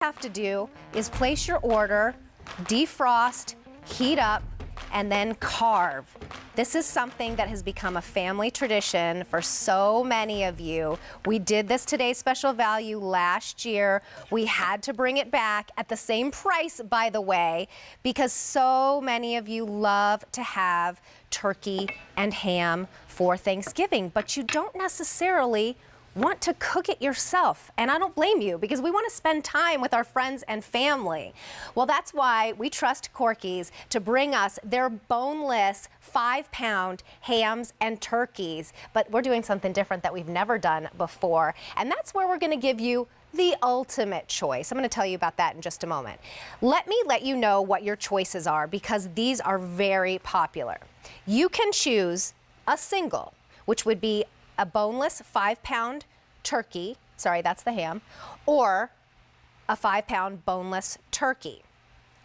have to do is place your order, defrost, heat up, and then carve. This is something that has become a family tradition for so many of you. We did this Today's Special Value last year. We had to bring it back at the same price, by the way, because so many of you love to have turkey and ham for Thanksgiving, but you don't necessarily want to cook it yourself. And I don't blame you, because we want to spend time with our friends and family. Well, that's why we trust Corky's to bring us their boneless 5-pound hams and turkeys. But we're doing something different that we've never done before. And that's where we're going to give you the ultimate choice. I'm going to tell you about that in just a moment. Let me let you know what your choices are, because these are very popular. You can choose a single, which would be a boneless 5-pound turkey, sorry, that's the ham, or a 5-pound boneless turkey.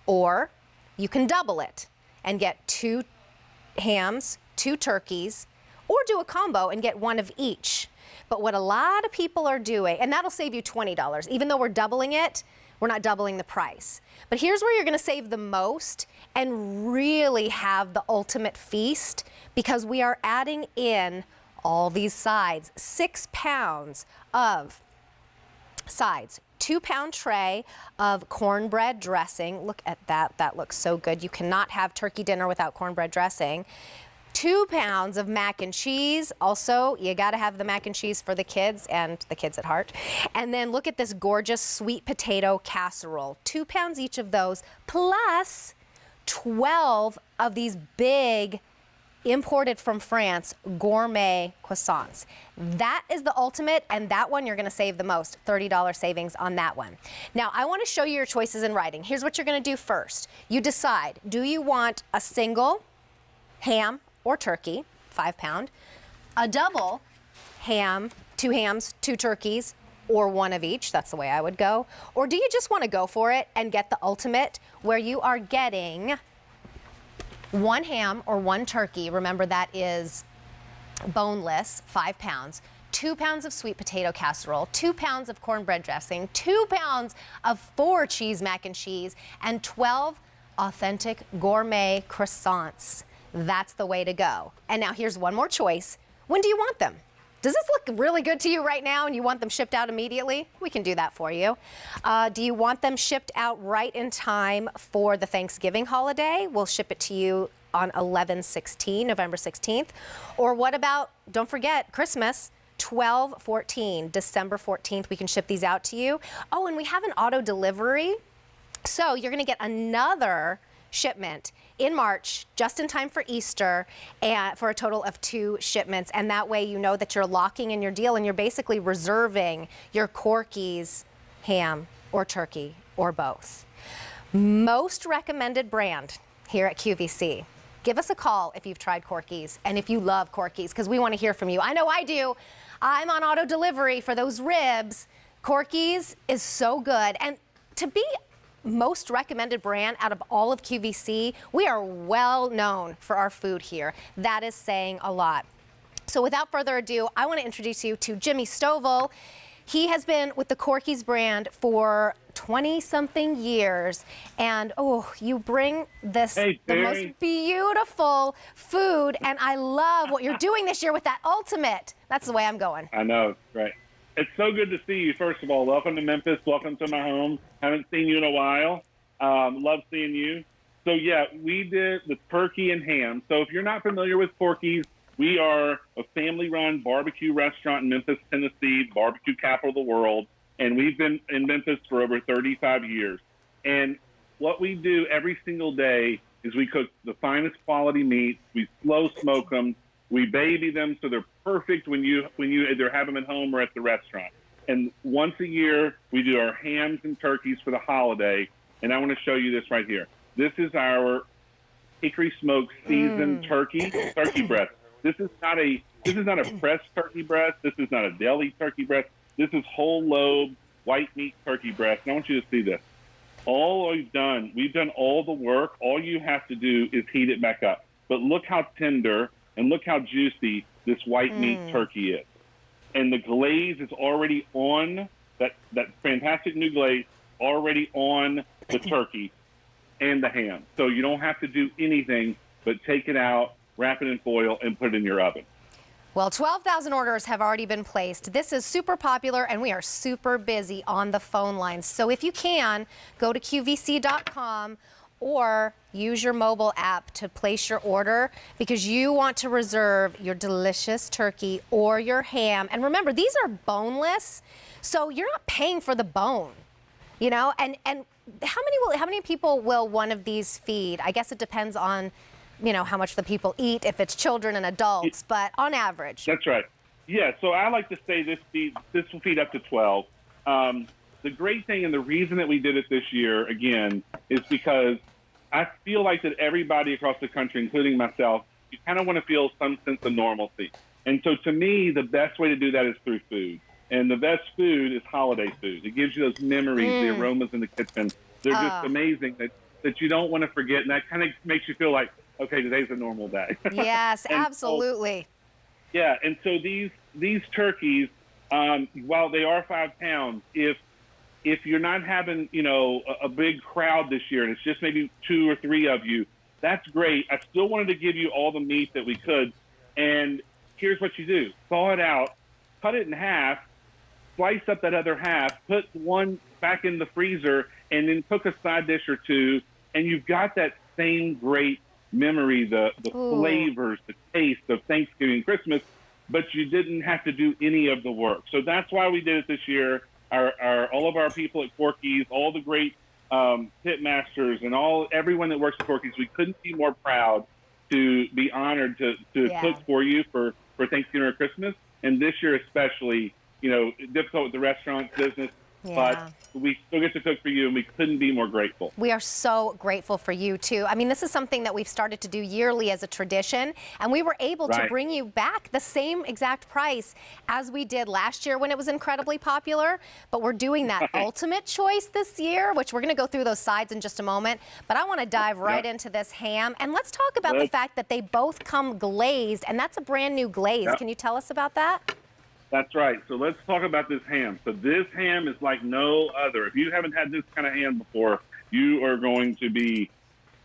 Or you can double it and get 2 hams, 2 turkeys, or do a combo and get 1 of each. But what a lot of people are doing, and that'll save you $20, even though we're doubling it, we're not doubling the price. But here's where you're gonna save the most and really have the ultimate feast, because we are adding in all these sides, 6 pounds of sides, 2-pound tray of cornbread dressing. Look at that, that looks so good. You cannot have turkey dinner without cornbread dressing. 2 pounds of mac and cheese. Also, you gotta have the mac and cheese for the kids and the kids at heart. And then look at this gorgeous sweet potato casserole. 2 pounds each of those, plus 12 of these big imported from France gourmet croissants. That is the ultimate, and that one you're gonna save the most, $30 savings on that one. Now, I wanna show you your choices in writing. Here's what you're gonna do first. You decide, do you want a single ham or turkey, 5-pound, a double ham, 2 hams, 2 turkeys, or 1 of each, that's the way I would go, or do you just wanna go for it and get the ultimate, where you are getting 1 ham or 1 turkey, remember that is boneless, 5 pounds, 2 pounds of sweet potato casserole, 2 pounds of cornbread dressing, 2 pounds of 4 cheese mac and cheese, and 12 authentic gourmet croissants. That's the way to go. And now here's one more choice. When do you want them? Does this look really good to you right now and you want them shipped out immediately? We can do that for you. Do you want them shipped out right in time for the Thanksgiving holiday? We'll ship it to you on 11/16, November 16th. Or what about, don't forget, Christmas, 12/14, December 14th, we can ship these out to you. Oh, and we have an auto delivery. So you're gonna get another shipment in March, just in time for Easter, and for a total of 2 shipments. And that way you know that you're locking in your deal and you're basically reserving your Corky's ham or turkey or both. Most recommended brand here at QVC. Give us a call if you've tried Corky's and if you love Corky's, because we want to hear from you. I know I do. I'm on auto delivery for those ribs. Corky's is so good. And to be most recommended brand out of all of QVC, we are well known for our food here. That is saying a lot. So without further ado, I want to introduce you to Jimmy Stovall. He has been with the Corky's brand for 20-something years, and oh, you bring this, the most beautiful food, and I love what you're doing this year with that ultimate. That's the way I'm going. I know, right. It's so good to see you, first of all. Welcome to Memphis. Welcome to my home. Haven't seen you in a while. Love seeing you. So, yeah, we did the turkey and ham. So if you're not familiar with Porkys, we are a family-run barbecue restaurant in Memphis, Tennessee, barbecue capital of the world. And we've been in Memphis for over 35 years. And what we do every single day is we cook the finest quality meats. We slow smoke them. We baby them so they're perfect when you either have them at home or at the restaurant. And once a year, we do our hams and turkeys for the holiday. And I want to show you this right here. This is our hickory smoked seasoned turkey breast. This is not a pressed turkey breast. This is not a deli turkey breast. This is whole lobe white meat turkey breast. And I want you to see this. All we've done all the work. All you have to do is heat it back up. But look how tender and look how juicy this white meat turkey is. And the glaze is already on, that fantastic new glaze already on the turkey and the ham. So you don't have to do anything but take it out, wrap it in foil, and put it in your oven. Well, 12,000 orders have already been placed. This is super popular, and we are super busy on the phone lines. So if you can, go to QVC.com or use your mobile app to place your order, because you want to reserve your delicious turkey or your ham. And remember, these are boneless, so you're not paying for the bone, you know? And how many people will one of these feed? I guess it depends on, you know, how much the people eat, if it's children and adults, but on average. That's right. Yeah, so I like to say this will feed up to 12. The great thing and the reason that we did it this year, again, is because I feel like that everybody across the country, including myself, you kind of want to feel some sense of normalcy. And so to me, the best way to do that is through food. And the best food is holiday food. It gives you those memories, the aromas in the kitchen. They're just amazing that you don't want to forget. And that kind of makes you feel like, okay, today's a normal day. Yes, absolutely. So, yeah, and so these turkeys, while they are 5 pounds, if you're not having, you know, a big crowd this year and it's just maybe 2 or 3 of you, that's great. I still wanted to give you all the meat that we could. And here's what you do. Thaw it out, cut it in half, slice up that other half, put one back in the freezer, and then cook a side dish or 2, and you've got that same great memory, the flavors, the taste of Thanksgiving, Christmas, but you didn't have to do any of the work. So that's why we did it this year. All of our people at Porkys, all the great pit masters, and everyone that works at Porkys, we couldn't be more proud to be honored to cook for you for Thanksgiving or Christmas. And this year especially, you know, difficult with the restaurant business, but we still get to cook for you, and we couldn't be more grateful. We are so grateful for you, too. I mean, this is something that we've started to do yearly as a tradition, and we were able to bring you back the same exact price as we did last year when it was incredibly popular. But we're doing that ultimate choice this year, which we're going to go through those sides in just a moment. But I want to dive right into this ham, and let's talk about the fact that they both come glazed, and that's a brand new glaze. Can you tell us about that? That's right. So let's talk about this ham. So this ham is like no other. If you haven't had this kind of ham before, you are going to be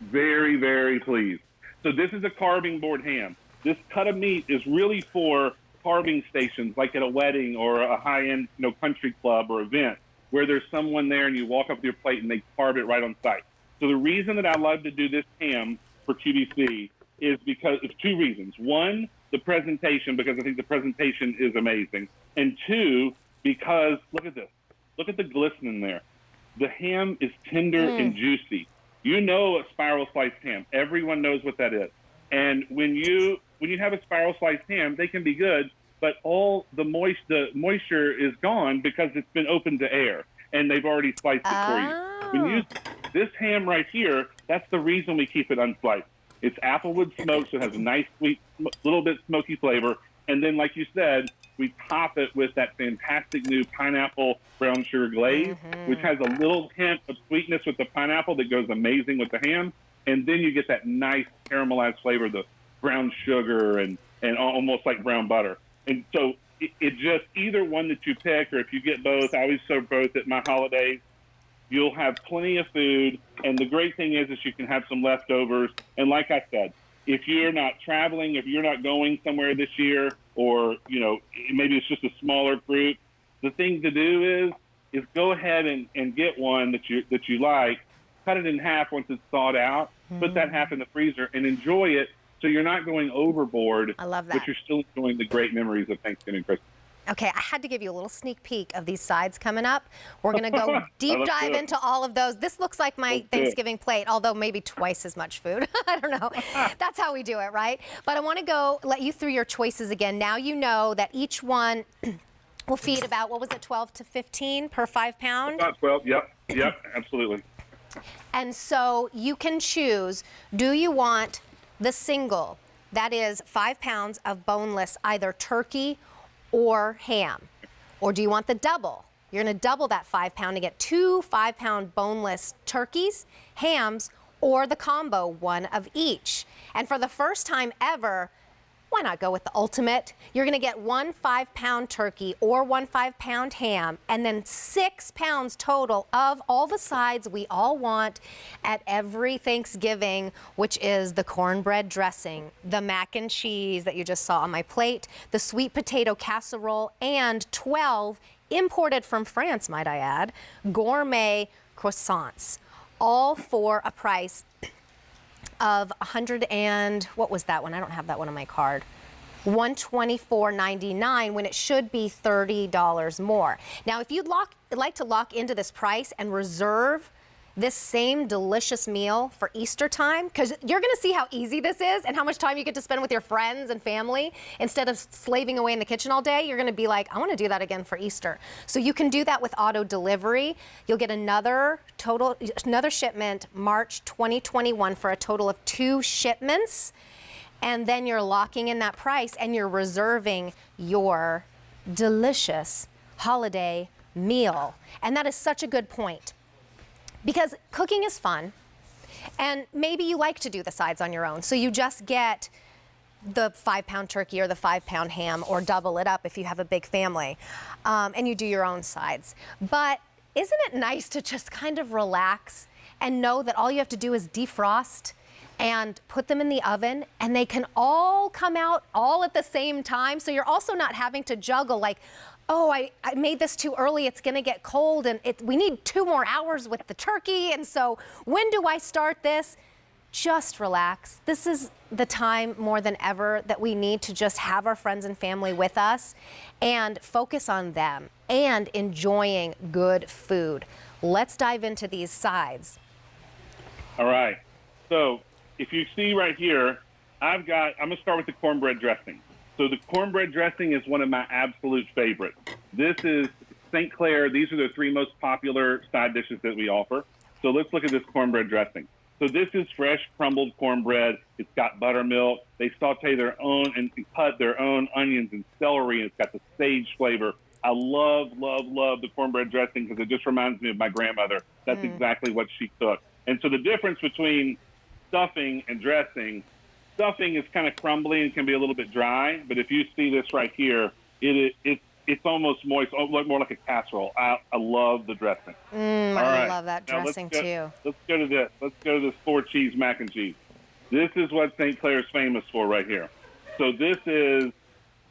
very, very pleased. So this is a carving board ham. This cut of meat is really for carving stations, like at a wedding or a high-end, you know, country club or event, where there's someone there and you walk up to your plate and they carve it right on site. So the reason that I love to do this ham for QVC is because it's 2 reasons. 1, the presentation, because I think the presentation is amazing. And 2, because look at this. Look at the glistening there. The ham is tender and juicy. You know a spiral sliced ham. Everyone knows what that is. And when you have a spiral sliced ham, they can be good, but all the moisture is gone because it's been open to air and they've already sliced it for you. This ham right here, that's the reason we keep it unsliced. It's applewood smoked, so it has a nice, sweet, little bit smoky flavor. And then, like you said, we top it with that fantastic new pineapple brown sugar glaze, which has a little hint of sweetness with the pineapple that goes amazing with the ham. And then you get that nice caramelized flavor, the brown sugar and almost like brown butter. And so it just, either one that you pick, or if you get both, I always serve both at my holidays. You'll have plenty of food, and the great thing is you can have some leftovers. And like I said, if you're not traveling, if you're not going somewhere this year, or you know, maybe it's just a smaller group, the thing to do is go ahead and get one that you like, cut it in half once it's thawed out, put that half in the freezer, and enjoy it. So you're not going overboard. I love that. But you're still enjoying the great memories of Thanksgiving and Christmas. Okay, I had to give you a little sneak peek of these sides coming up. We're going to go deep dive into all of those. This looks like my Thanksgiving plate, although maybe twice as much food. I don't know. That's how we do it, right? But I want to go let you through your choices again. Now you know that each one will feed about, what was it, 12 to 15 per 5 pound? About 12, yep, absolutely. And so you can choose, do you want the single, that is 5 pounds of boneless, either turkey or ham? Or do you want the double? You're going to double that 5 pound to get 2 5-pound boneless turkeys, hams, or the combo, one of each. And for the first time ever, why not go with the ultimate? You're gonna get 1 5-pound turkey or 1 5-pound ham, and then 6 pounds total of all the sides we all want at every Thanksgiving, which is the cornbread dressing, the mac and cheese that you just saw on my plate, the sweet potato casserole, and 12 imported from France, might I add, gourmet croissants, all for a price of 100 and, what was that one? I don't have that one on my card. $124.99 when it should be $30 more. Now, if you'd like to lock into this price and reserve this same delicious meal for Easter time, because you're gonna see how easy this is and how much time you get to spend with your friends and family instead of slaving away in the kitchen all day. You're gonna be like, I wanna do that again for Easter. So you can do that with auto delivery. You'll get another shipment March 2021 for a total of 2 shipments. And then you're locking in that price and you're reserving your delicious holiday meal. And that is such a good point. Because cooking is fun, and maybe you like to do the sides on your own. So you just get the 5-pound turkey or the 5-pound ham, or double it up if you have a big family, and you do your own sides. But isn't it nice to just kind of relax and know that all you have to do is defrost and put them in the oven, and they can all come out all at the same time? So you're also not having to juggle like, oh, I made this too early, it's gonna get cold, and we need 2 more hours with the turkey, and so when do I start this? Just relax. This is the time more than ever that we need to just have our friends and family with us and focus on them and enjoying good food. Let's dive into these sides. All right. So if you see right here, I'm gonna start with the cornbread dressing. So the cornbread dressing is one of my absolute favorites. This is St. Clair. These are the 3 most popular side dishes that we offer. So let's look at this cornbread dressing. So this is fresh crumbled cornbread. It's got buttermilk. They saute their own and cut their own onions and celery, and it's got the sage flavor. I love, love, love the cornbread dressing because it just reminds me of my grandmother. That's exactly what she cooked. And so the difference between stuffing and dressing, stuffing is kind of crumbly and can be a little bit dry, but if you see this right here, it's almost moist, more like a casserole. I love the dressing. I love that dressing too. Let's go to this. Let's go to this 4-cheese mac and cheese. This is what St. Clair is famous for right here. So this is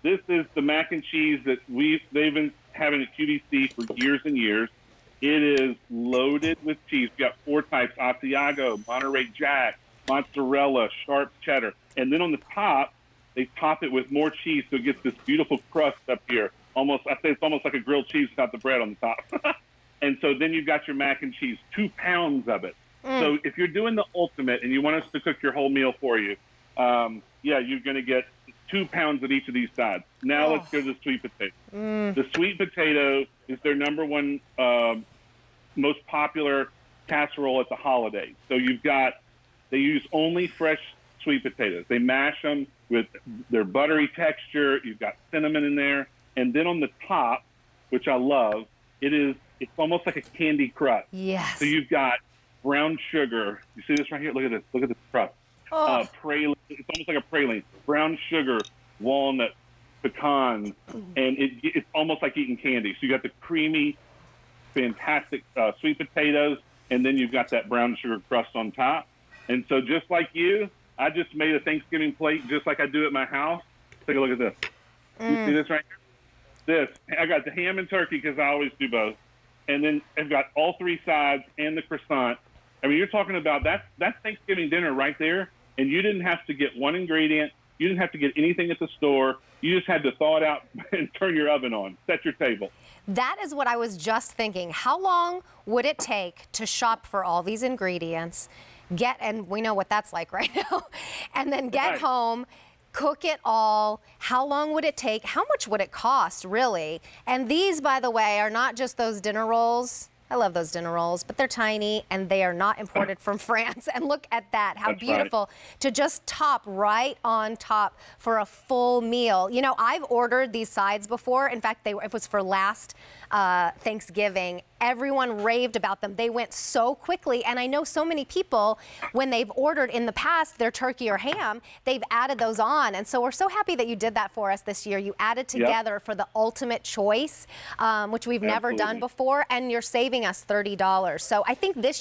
the mac and cheese that they've been having at QVC for years and years. It is loaded with cheese. We've got 4 types: Asiago, Monterey Jack, mozzarella, sharp cheddar. And then on the top, they top it with more cheese, so it gets this beautiful crust up here. I say it's almost like a grilled cheese without the bread on the top. And so then you've got your mac and cheese, 2 pounds of it. So if you're doing the ultimate and you want us to cook your whole meal for you, you're going to get 2 pounds of each of these sides. Now let's go to the sweet potato. The sweet potato is their number 1 most popular casserole at the holidays. So they use only fresh sweet potatoes. They mash them with their buttery texture. You've got cinnamon in there. And then on the top, which I love, it's almost like a candy crust. Yes. So you've got brown sugar. You see this right here? Look at this. Look at this crust. Praline. It's almost like a praline. Brown sugar, walnut, pecan, and it's almost like eating candy. So you got the creamy, fantastic sweet potatoes, and then you've got that brown sugar crust on top. And so just like you, I just made a Thanksgiving plate just like I do at my house. Take a look at this. You see this right here? I got the ham and turkey because I always do both. And then I've got all 3 sides and the croissant. I mean, you're talking about that's Thanksgiving dinner right there. And you didn't have to get 1 ingredient. You didn't have to get anything at the store. You just had to thaw it out and turn your oven on, set your table. That is what I was just thinking. How long would it take to shop for all these ingredients, and we know what that's like right now, and then get home, cook it all? How long would it take? How much would it cost, really? And these, by the way, are not just those dinner rolls. I love those dinner rolls, but they're tiny and they are not imported from France. And look at that, how That's beautiful to just top right on top for a full meal. You know, I've ordered these sides before. In fact, it was for last Thanksgiving, everyone raved about them. They went so quickly, and I know so many people, when they've ordered in the past their turkey or ham, they've added those on. And so we're so happy that you did that for us this year. You added together for the ultimate choice, which we've never done before, and you're saving us $30. So I think this